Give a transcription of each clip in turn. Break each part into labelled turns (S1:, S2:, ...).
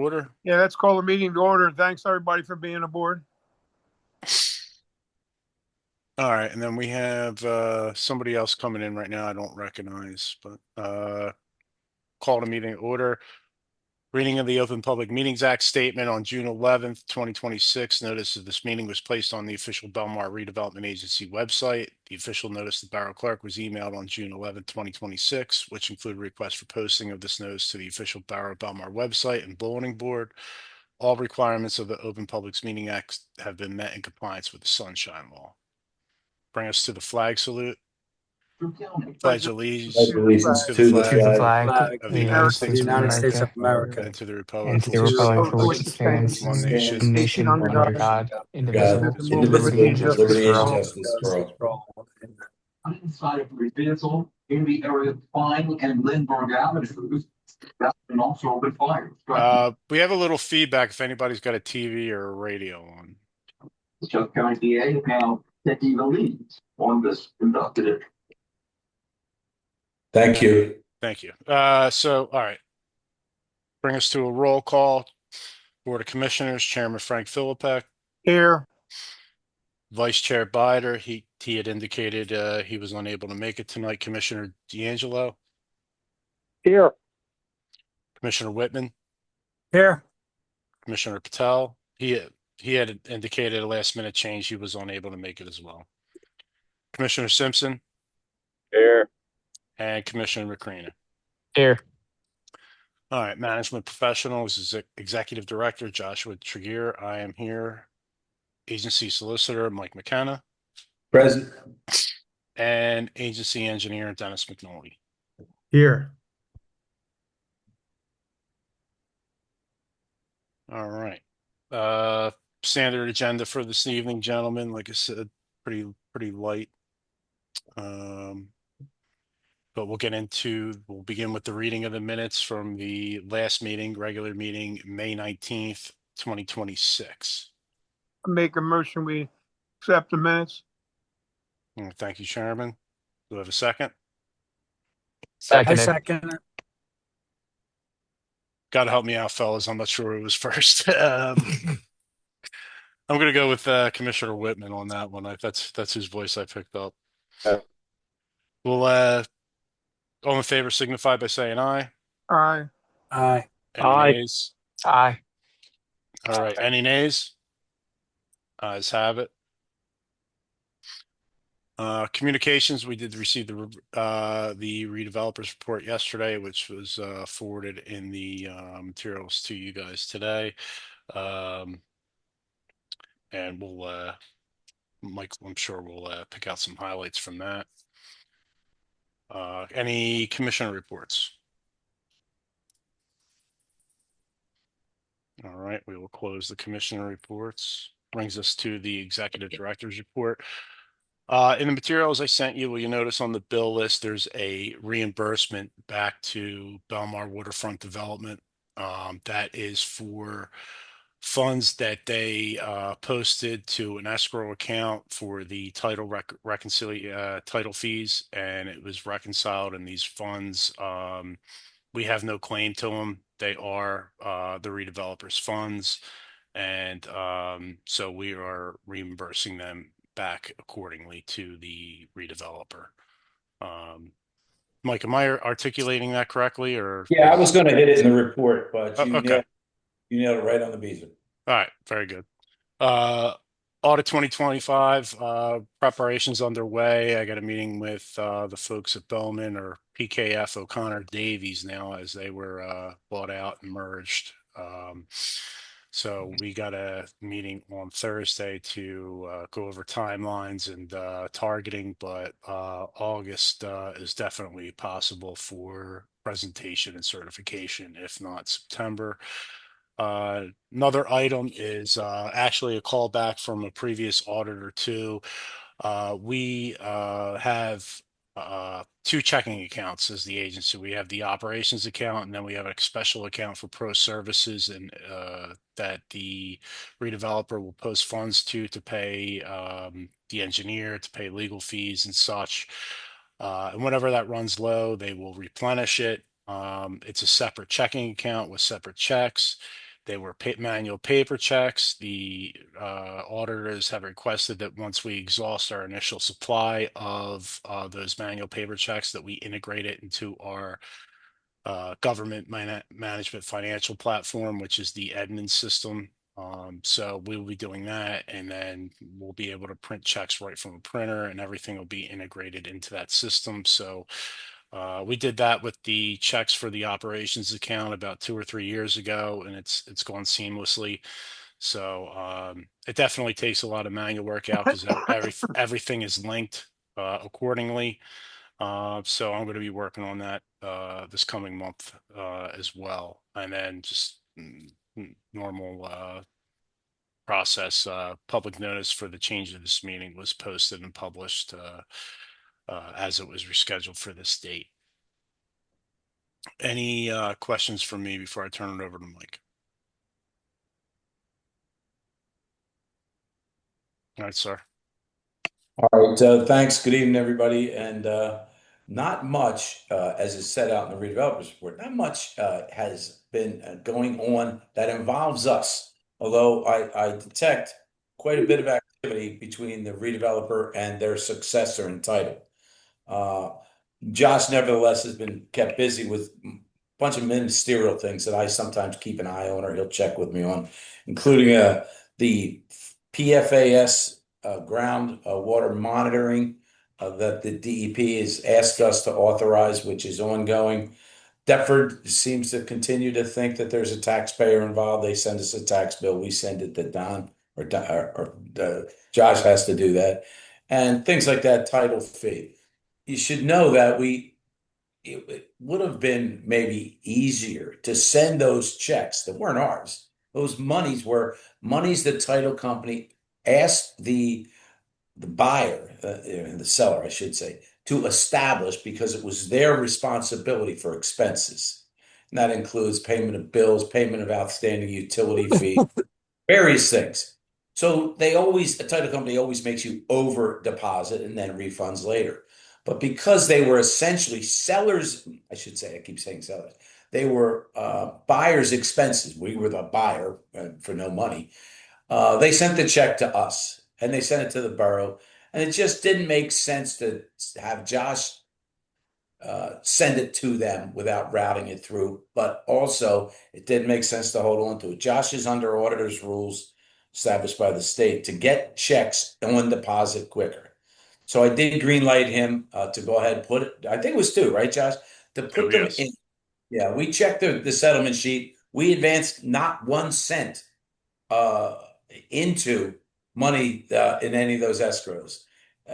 S1: order?
S2: Yeah, let's call the meeting to order. Thanks, everybody, for being aboard.
S1: All right, and then we have somebody else coming in right now I don't recognize, but call the meeting to order. Reading of the Open Public Meetings Act statement on June 11th, 2026. Notice of this meeting was placed on the official Bellmawr Redevelopment Agency website. The official notice to the Borough Clerk was emailed on June 11th, 2026, which included a request for posting of this notice to the official Borough Bellmawr website and bulletin board. All requirements of the Open Public Meeting Act have been met in compliance with the Sunshine Law. Bring us to the flag salute. Pledge allegiance
S3: allegiance
S1: to the
S3: to the
S1: flag
S3: flag
S1: of the United States of
S3: America,
S1: and to the republic
S4: and to the
S1: for which
S4: republic for which
S1: it
S4: it stands,
S1: one nation,
S4: one nation
S2: under
S4: under
S2: God,
S4: God, indivisible,
S3: God,
S4: with
S3: indivisible,
S4: liberty and
S3: with
S4: justice
S3: liberty
S4: for
S3: and
S4: all.
S3: justice for all.
S5: Inside of the vehicle in the area of Pine and Lindbergh Avenues. That's been also open fire.
S1: we have a little feedback if anybody's got a TV or a radio on.
S5: Chuck County DA now taking the lead on this conducted.
S3: Thank you.
S1: Thank you. So, all right. Bring us to a roll call. Board of Commissioners, Chairman Frank Philippek.
S2: Here.
S1: Vice Chair Bider, he had indicated he was unable to make it tonight. Commissioner D'Angelo.
S2: Here.
S1: Commissioner Whitman.
S2: Here.
S1: Commissioner Patel. He had indicated a last minute change. He was unable to make it as well. Commissioner Simpson.
S6: Here.
S1: And Commissioner McCreena.
S4: Here.
S1: All right, management professionals, executive director Joshua Tregear. I am here. Agency solicitor Mike McKenna.
S3: Present.
S1: And agency engineer Dennis McNulty.
S2: Here.
S1: All right. Standard agenda for this evening, gentlemen. Like I said, pretty light. But we'll begin with the reading of the minutes from the last meeting, regular meeting, May 19th, 2026.
S2: Make a motion, we accept the minutes.
S1: Thank you, Chairman. Do I have a second?
S4: Seconded.
S2: I second it.
S1: Got to help me out, fellas. I'm not sure who was first. I'm going to go with Commissioner Whitman on that one. That's whose voice I picked up. Well, all in favor signify by saying aye.
S2: Aye.
S6: Aye.
S1: Any nays?
S4: Aye.
S1: All right. Any nays? Ayes have it. Communications, we did receive the redevelopers report yesterday, which was forwarded in the materials to you guys today. And we'll Mike, I'm sure we'll pick out some highlights from that. Any commissioner reports? All right, we will close the commissioner reports. Brings us to the executive director's report. In the materials I sent you, will you notice on the bill list, there's a reimbursement back to Bellmawr Waterfront Development. That is for funds that they posted to an escrow account for the title title fees, and it was reconciled in these funds. We have no claim to them. They are the redevelopers funds, and so we are reimbursing them back accordingly to the redeveloper. Mike, am I articulating that correctly? Or
S3: Yeah, I was going to hit it in the report, but you
S1: okay.
S3: nailed it right on the beaver.
S1: All right, very good. Audit 2025 preparations underway. I got a meeting with the folks at Bowman, or PKF O'Connor Davies now, as they were bought out and merged. So we got a meeting on Thursday to go over timelines and targeting, but August is definitely possible for presentation and certification, if not September. Another item is actually a callback from a previous auditor too. We have two checking accounts as the agency. We have the operations account, and then we have a special account for pro services, and that the redeveloper will post funds to pay the engineer, to pay legal fees and such. And whenever that runs low, they will replenish it. It's a separate checking account with separate checks. They were manual paper checks. The auditors have requested that once we exhaust our initial supply of those manual paper checks, that we integrate it into our government management financial platform, which is the Edmunds system. So we will be doing that, and then we'll be able to print checks right from a printer, and everything will be integrated into that system. So we did that with the checks for the operations account about 2 or 3 years ago, and it's gone seamlessly. So it definitely takes a lot of manual work out because everything is linked accordingly. So I'm going to be working on that this coming month as well, and then just normal process. Public notice for the change of this meeting was posted and published as it was rescheduled for this date. Any questions from me before I turn it over to Mike? All right, sir.
S3: All right, thanks. Good evening, everybody. And not much, as is set out in the redevelopers report, not much has been going on that involves us. Although I detect quite a bit of activity between the redeveloper and their successor in title. Josh, nevertheless, has been kept busy with a bunch of ministerial things that I sometimes keep an eye on, or he'll check with me on, including the PFAS ground water monitoring that the DEP has asked us to authorize, which is ongoing. Deptford seems to continue to think that there's a taxpayer involved. They send us a tax bill. We send it to Don, or Josh has to do that, and things like that. Title fee. You should know that it would have been maybe easier to send those checks that weren't ours. Those monies were monies the title company asked the buyer, the seller, I should say, to establish because it was their responsibility for expenses. And that includes payment of bills, payment of outstanding utility fee, various things. So a title company always makes you over deposit and then refunds later. But because they were essentially sellers, I should say, I keep saying sellers, they were buyers' expenses. We were the buyer for no money. They sent the check to us and they sent it to the borough. And it just didn't make sense to have Josh send it to them without routing it through. But also, it didn't make sense to hold on to it. Josh is under auditor's rules established by the state to get checks on deposit quicker. So I did greenlight him to go ahead and put it, I think it was two, right, Josh? To put them
S1: Yes.
S3: in. Yeah, we checked the settlement sheet. We advanced not 1 cent uh, into money in any of those escrows.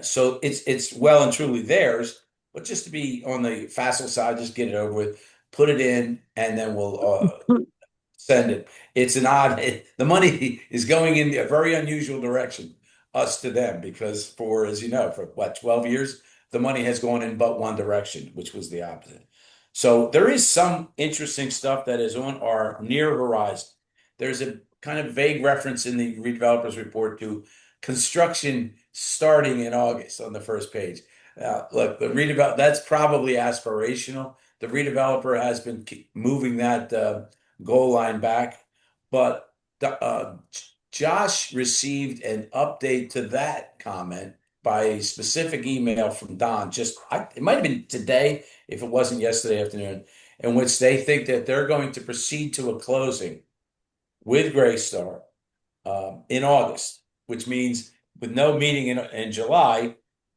S3: So it's well and truly theirs, but just to be on the facile side, just get it over with, put it in, and then we'll send it. It's an the money is going in a very unusual direction, us to them, because as you know, for what, 12 years, the money has gone in but one direction, which was the opposite. So there is some interesting stuff that is on our near horizon. There's a kind of vague reference in the redevelopers report to construction starting in August on the first page. Look, that's probably aspirational. The redeveloper has been moving that goal line back, but Josh received an update to that comment by a specific email from Don. It might have been today, if it wasn't yesterday afternoon, in which they think that they're going to proceed to a closing with Greystar in August, which means with no meeting in July,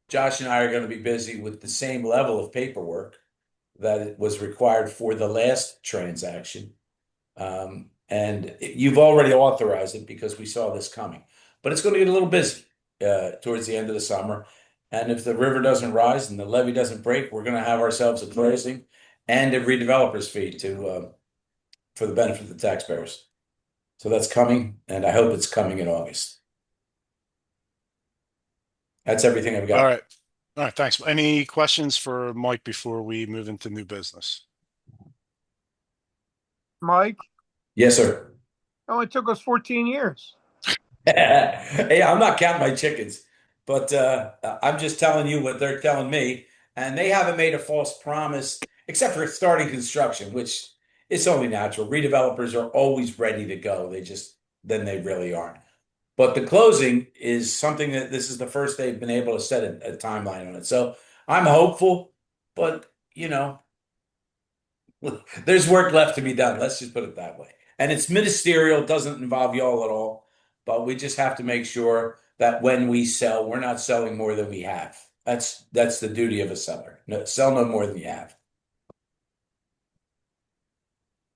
S3: Josh and I are going to be busy with the same level of paperwork that was required for the last transaction. And you've already authorized it because we saw this coming. But it's going to get a little busy towards the end of the summer. And if the river doesn't rise and the levee doesn't break, we're going to have ourselves a closing and a redeveloper's fee for the benefit of the taxpayers. So that's coming, and I hope it's coming in August. That's everything I've got.
S1: All right. All right. Thanks. Any questions for Mike before we move into new business?
S2: Mike,
S3: Yes, sir.
S2: it only took us 14 years.
S3: Hey, I'm not counting my chickens, but I'm just telling you what they're telling me. And they haven't made a false promise, except for starting construction, which It's only natural. Redevelopers are always ready to go. Then they really aren't. But the closing is something that this is the first they've been able to set a timeline on it. So I'm hopeful, but there's work left to be done. Let's just put it that way. And it's ministerial, doesn't involve y'all at all, but we just have to make sure that when we sell, we're not selling more than we have. That's the duty of a seller. No, sell no more than you have.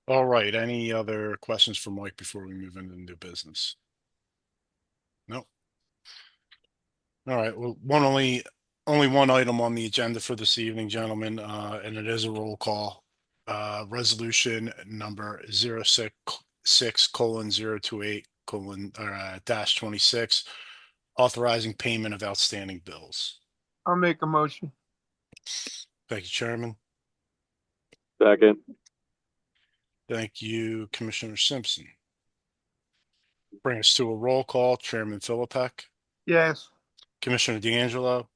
S1: All right. Any other questions for Mike before we move into new business? No. All right. Well, only one item on the agenda for this evening, gentlemen, and it is a roll call. Resolution number 066:028:-26, authorizing payment of outstanding bills.
S2: I'll make a motion.
S1: Thank you, Chairman.
S6: Second.
S1: Thank you, Commissioner Simpson. Bring us to a roll call. Chairman Philippek,
S2: Yes.
S1: Commissioner D'Angelo,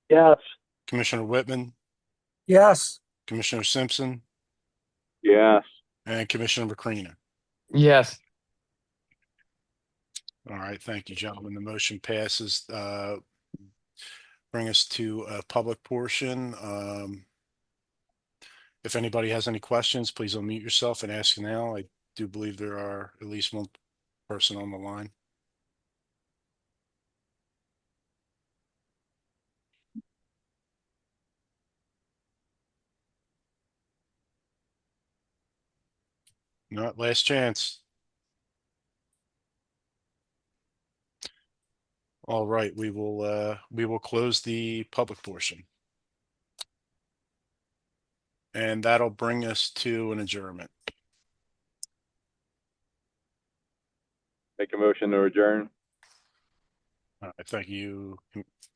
S6: Yes.
S1: Commissioner Whitman,
S6: Yes.
S1: Commissioner Simpson,
S6: Yes.
S1: and Commissioner McCreena.
S4: Yes.
S1: All right, thank you, gentlemen. The motion passes. Bring us to a public portion. If anybody has any questions, please unmute yourself and ask now. I do believe there are at least one person on the line. No, last chance. All right, we will close the public portion. And that'll bring us to an adjournment.
S6: Make a motion to adjourn.
S1: All right, thank you,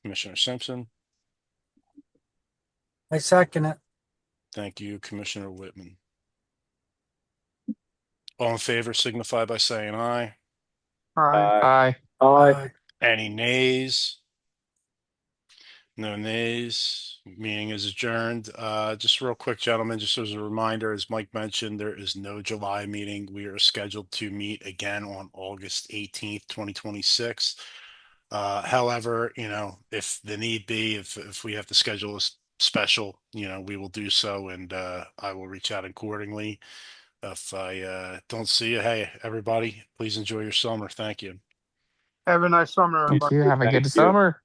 S1: Commissioner Simpson.
S6: I second it.
S1: Thank you, Commissioner Whitman. All in favor signify by saying aye.
S2: Aye.
S4: Aye.
S6: Aye.
S1: Any nays? No nays. Meeting is adjourned. Just real quick, gentlemen, just as a reminder, as Mike mentioned, there is no July meeting. We are scheduled to meet again on August 18th, 2026. However, if the need be, if we have to schedule a special, we will do so, and I will reach out accordingly. If I don't see you, hey, everybody, please enjoy your summer. Thank you.
S2: Have a nice summer,
S4: You
S2: everybody.
S4: too. Have a
S6: Thank
S4: good
S6: you.
S4: summer.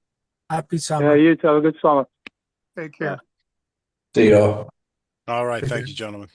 S6: Happy summer. Yeah, you too. Have a good summer.
S2: Take care.
S3: See y'all.
S1: All right. Thank you, gentlemen.